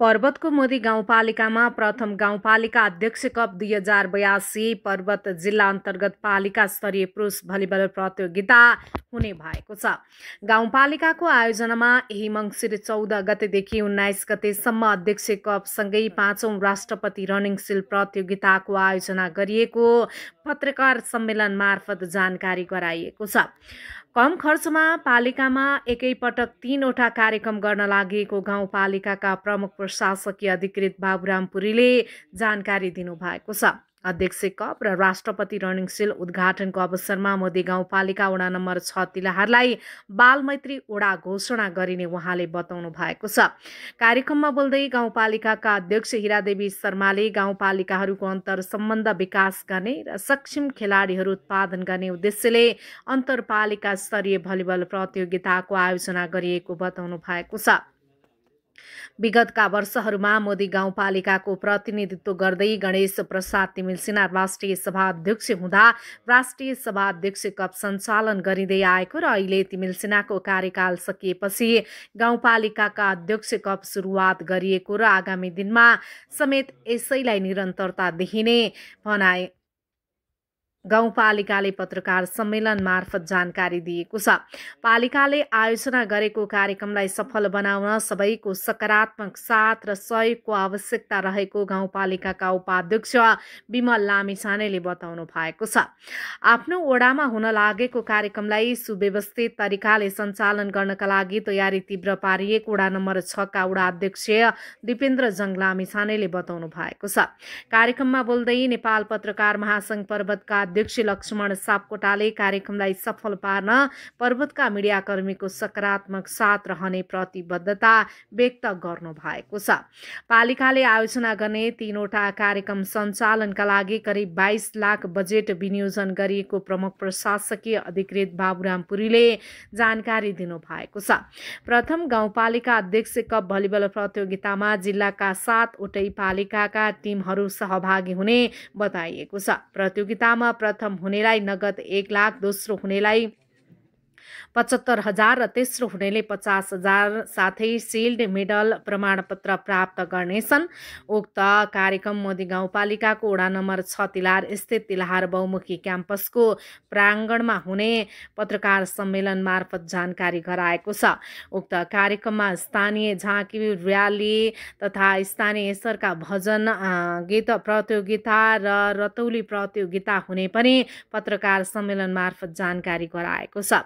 पर्वतको मोदी गाउँपालिकामा प्रथम गाउँपालिका अध्यक्ष कप 2082 पर्वत जिल्ला अन्तर्गत पालिका स्तरीय पुरुष भलिबल प्रतियोगिता हुने भएको छ। गाउँपालिकाको आयोजनामा यही मङ्सिर 14 गतेदेखि 19 गतेसम्म अध्यक्ष कपसँगै 5औं राष्ट्रपति रनिङ सिल प्रतियोगिताको आयोजना गरिएको पत्रकार सम्मेलन मार्फत जानकारी गराइएको छ। कम खर्चमा पालिकामा एकैपटक 3वटा कार्यक्रम गर्न लागि गाउँपालिकाका प्रमुख प्रशासकीय अधिकृत बाबुराम पुरीले जानकारी दिनुभएको छ। अध्यक्ष कप र राष्ट्रपति रनिङ सिल उद्घाटनको अवसरमा मोदी गाउँपालिका वडा नम्बर 6 तिलाहारलाई बालमैत्री वडा घोषणा गरिने उहाँले बताउनु भएको छ। कार्यक्रममा बोल्दै गाउँपालिकाका अध्यक्ष हिरादेवी शर्माले गाउँपालिकाहरूको अन्तर्सम्बन्ध विकास गर्ने र सक्षम खेलाडीहरू उत्पादन गर्ने उद्देश्यले अन्तरपालिका स्तरीय भलिबल प्रतियोगिताको आयोजना गरिएको बताउनु भएको छ। विगतका वर्षहरूमा मोदी गाउँपालिकाको प्रतिनिधित्व गर्दै गणेश प्रसाद तिमिल सिन्हा राष्ट्रिय सभा अध्यक्ष हुँदा राष्ट्रिय सभा अध्यक्ष कप सञ्चालन गरिँदै आएको र अहिले तिमिल सिन्हाको कार्यकाल सकिएपछि गाउँपालिकाका अध्यक्ष कप सुरुवात गरिएको र आगामी दिनमा समेत यसैलाई निरन्तरता देखिने भनाए गाउँपालिकाले पत्रकार सम्मेलन मार्फत जानकारी दिएको छ। पालिकाले आयोजना गरेको कार्यक्रमलाई सफल बनाउन सबैको सकारात्मक साथ र सहयोगको आवश्यकता रहेको गाउँपालिकाका उपाध्यक्ष विमल लामिछानेले बताउनु भएको छ। आफ्नो वडामा हुन लागेको कार्यक्रमलाई सुव्यवस्थित तरिकाले सञ्चालन गर्नका लागि तयारी तीव्र पारिएको वडा नम्बर 6 का वडा अध्यक्ष दिपेन्द्र जङ लामिछानेले बताउनु भएको छ। कार्यक्रममा बोल्दै नेपाल पत्रकार महासंघ पर्वतका अध्यक्ष लक्ष्मण सापकोटाले कार्यक्रमलाई सफल पार्न पर्वतका मिडियाकर्मीको सकारात्मक साथ रहने प्रतिबद्धता व्यक्त गर्नु भएको छ। पालिकाले आयोजना गर्ने 3वटा कार्यक्रम सञ्चालनका लागि करिब 22 लाख बजेट विनियोजन गरिएको प्रमुख प्रशासकीय अधिकृत बाबुराम पुरीले जानकारी दिनु भएको छ। प्रथम गाउँपालिका अध्यक्ष कप भलिबल प्रतियोगितामा जिल्लाका 7वटै पालिकाका टिमहरू सहभागी हुने बताइएको छ। प्रतियोगितामा प्रथम हुनेलाई नगद 1 लाख, दोस्रो हुनेलाई 75,000 र तेस्रो हुनेले 50,000 साथै सिल्ड, मेडल, प्रमाणपत्र प्राप्त गर्नेछन्। उक्त कार्यक्रम मोदी गाउँपालिकाको वडा नम्बर 6 तिलाहार स्थित तिलाहार बहुमुखी क्याम्पसको प्राङ्गणमा हुने पत्रकार सम्मेलन मार्फत जानकारी गराएको छ। उक्त कार्यक्रममा स्थानीय झाँकी, र्याली तथा स्थानीय स्तरका भजन गीत प्रतियोगिता र रतौली प्रतियोगिता हुने पनि पत्रकार सम्मेलन मार्फत जानकारी गराएको छ।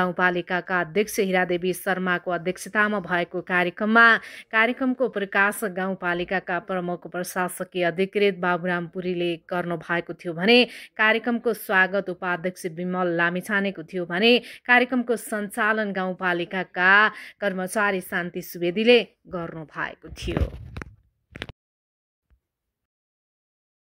गाउँपालिकाका अध्यक्ष हिरादेवी शर्माको अध्यक्षतामा भएको कार्यक्रमको प्रकाश गाउँपालिकाका प्रमुख प्रशासकीय अधिकृत बाबुराम पुरीले गर्नु भएको थियो भने कार्यक्रमको स्वागत उपाध्यक्ष विमल लामिछानेको थियो भने कार्यक्रमको सञ्चालन गाउँपालिकाका कर्मचारी शान्ति सुवेदीले गर्नु भएको थियो।